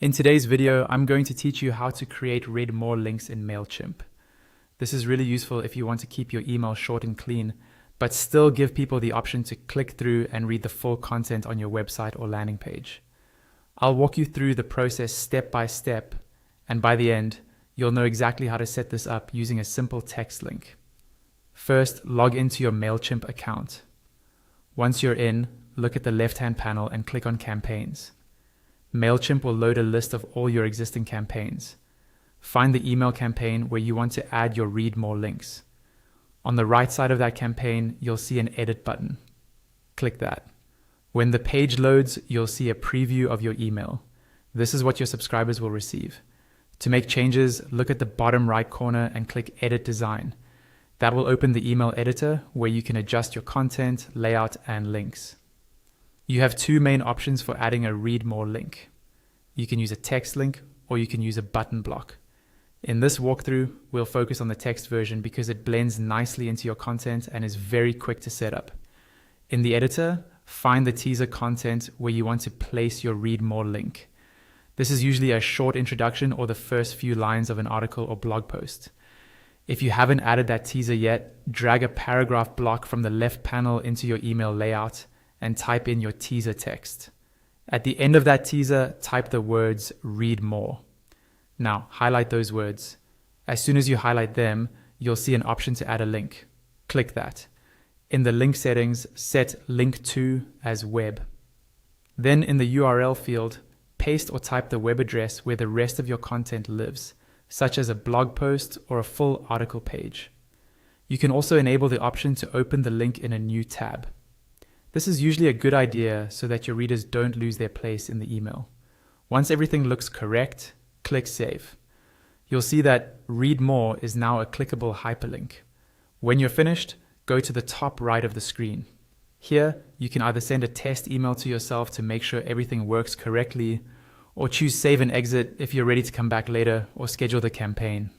In today's video, I'm going to teach you how to create read more links in Mailchimp. This is really useful if you want to keep your email short and clean, but still give people the option to click through and read the full content on your website or landing page. I'll walk you through the process step by step, and by the end, you'll know exactly how to set this up using a simple text link. First, log into your Mailchimp account. Once you're in, look at the left-hand panel and click on Campaigns. Mailchimp will load a list of all your existing campaigns. Find the email campaign where you want to add your read more links. On the right side of that campaign, you'll see an edit button. Click that. When the page loads, you'll see a preview of your email. This is what your subscribers will receive. To make changes, look at the bottom right corner and click Edit Design. That will open the email editor where you can adjust your content, layout, and links. You have two main options for adding a read more link. You can use a text link or you can use a button block. In this walkthrough, we'll focus on the text version because it blends nicely into your content and is very quick to set up. In the editor, find the teaser content where you want to place your read more link. This is usually a short introduction or the first few lines of an article or blog post. If you haven't added that teaser yet, drag a paragraph block from the left panel into your email layout and type in your teaser text. At the end of that teaser, type the words read more. Now, highlight those words. As soon as you highlight them, you'll see an option to add a link. Click that. In the link settings, set link to as web. Then in the URL field, paste or type the web address where the rest of your content lives, such as a blog post or a full article page. You can also enable the option to open the link in a new tab. This is usually a good idea so that your readers don't lose their place in the email. Once everything looks correct, click Save. You'll see that Read More is now a clickable hyperlink. When you're finished, go to the top right of the screen. Here, you can either send a test email to yourself to make sure everything works correctly, or choose Save and Exit if you're ready to come back later, or schedule the campaign.